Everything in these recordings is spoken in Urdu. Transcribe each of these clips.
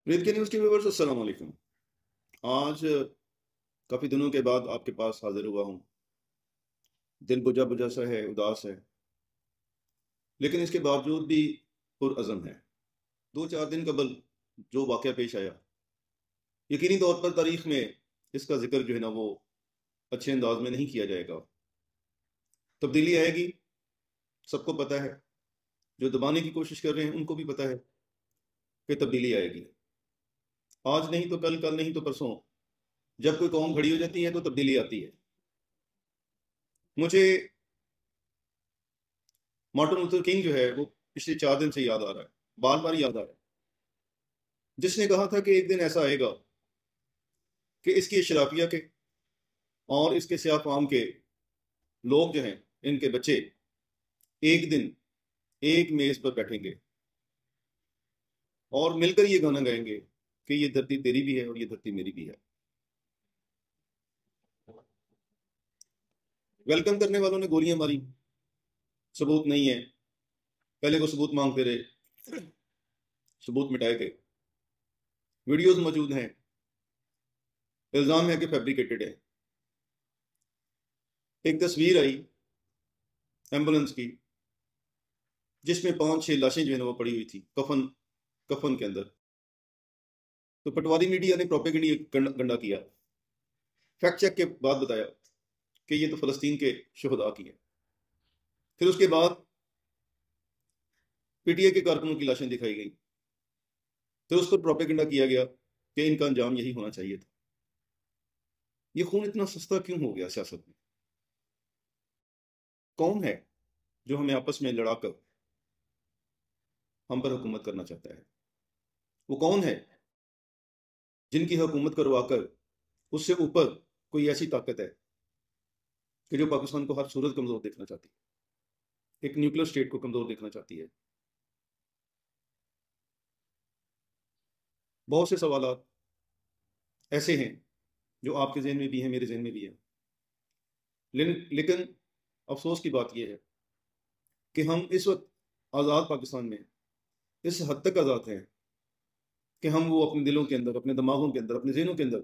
ریت کے نیوز کے ویورز السلام علیکم۔ آج کافی دنوں کے بعد آپ کے پاس حاضر ہوا ہوں۔ دل بجھا بجھا سا ہے، اداس ہے، لیکن اس کے باوجود بھی پرعزم ہے۔ 2-4 دن قبل جو واقعہ پیش آیا، یقینی طور پر تاریخ میں اس کا ذکر جو ہے نا وہ اچھے انداز میں نہیں کیا جائے گا۔ تبدیلی آئے گی، سب کو پتہ ہے۔ جو دبانے کی کوشش کر رہے ہیں ان کو بھی پتہ ہے کہ تبدیلی آئے گی۔ آج نہیں تو کل، کل نہیں تو پرسوں، جب کوئی قوم کھڑی ہو جاتی ہے تو تبدیلی آتی ہے۔ مجھے مارٹن لوتھر کنگ جو ہے وہ پچھلے 4 دن سے یاد آ رہا ہے، بار بار یاد آ رہا ہے، جس نے کہا تھا کہ ایک دن ایسا آئے گا کہ اس کی اشرافیہ کے اور اس کے سیاہ فام کے لوگ جو ہیں، ان کے بچے ایک دن ایک میز پر بیٹھیں گے اور مل کر یہ گانا گائیں گے کہ یہ دھرتی تیری بھی ہے اور یہ دھرتی میری بھی ہے۔ ویلکم کرنے والوں نے گولیاں ماری، ثبوت نہیں ہے، پہلے وہ ثبوت مانگتے رہے، ثبوت مٹائے گئے، ویڈیوز موجود ہیں، الزام ہے کہ فیبریکیٹڈ ہے۔ ایک تصویر آئی ایمبولنس کی جس میں 5-6 لاشیں جو ہیں وہ پڑی ہوئی تھی کفن کے اندر۔ تو پٹواری میڈیا نے پروپیگنڈا گنڈا کیا، فیکٹ چیک کے بعد بتایا کہ یہ تو فلسطین کے شہداء کی ہے۔ پھر اس کے بعد پی ٹی اے کے کارکنوں کی لاشیں دکھائی گئی، پھر اس پر پروپیگنڈا کیا گیا کہ ان کا انجام یہی ہونا چاہیے تھا۔ یہ خون اتنا سستا کیوں ہو گیا سیاست میں؟ کون ہے جو ہمیں آپس میں لڑا کر ہم پر حکومت کرنا چاہتا ہے؟ وہ کون ہے جن کی حکومت کروا کر اس سے اوپر کوئی ایسی طاقت ہے کہ جو پاکستان کو ہر صورت کمزور دیکھنا چاہتی ہے، ایک نیوکلیر اسٹیٹ کو کمزور دیکھنا چاہتی ہے؟ بہت سے سوالات ایسے ہیں جو آپ کے ذہن میں بھی ہیں، میرے ذہن میں بھی ہیں، لیکن افسوس کی بات یہ ہے کہ ہم اس وقت آزاد پاکستان میں اس حد تک آزاد ہیں کہ ہم وہ اپنے دلوں کے اندر، اپنے دماغوں کے اندر، اپنے ذہنوں کے اندر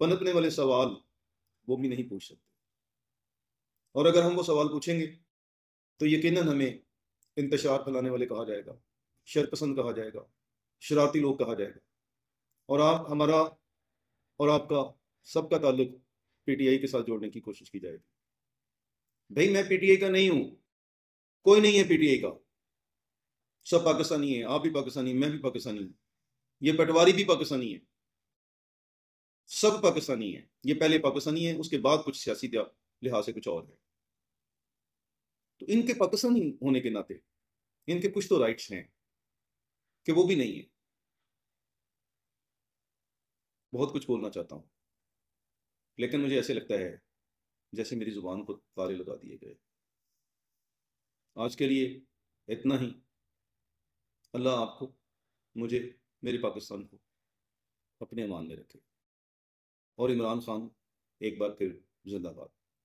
پنپنے والے سوال وہ بھی نہیں پوچھ سکتے۔ اور اگر ہم وہ سوال پوچھیں گے تو یقیناً ہمیں انتشار پھیلانے والے کہا جائے گا، شر پسند کہا جائے گا، شرارتی لوگ کہا جائے گا، اور ہمارا اور آپ کا سب کا تعلق پی ٹی آئی کے ساتھ جوڑنے کی کوشش کی جائے گی۔ بھائی میں پی ٹی آئی کا نہیں ہوں، کوئی نہیں ہے پی ٹی آئی کا، سب پاکستانی ہیں، آپ بھی پاکستانی، میں بھی پاکستانی ہوں، یہ پٹواری بھی پاکستانی ہے، سب پاکستانی ہیں۔ یہ پہلے پاکستانی ہیں، اس کے بعد کچھ سیاسی لحاظ سے کچھ اور ہے۔ تو ان کے پاکستانی ہونے کے ناطے ان کے کچھ تو رائٹس ہیں کہ وہ بھی نہیں ہیں۔ بہت کچھ بولنا چاہتا ہوں، لیکن مجھے ایسے لگتا ہے جیسے میری زبان کو تالے لگا دیے گئے۔ آج کے لیے اتنا ہی۔ اللہ آپ کو، مجھے، میرے پاکستان کو اپنے امان میں رکھے، اور عمران خان ایک بار پھر زندہ باد۔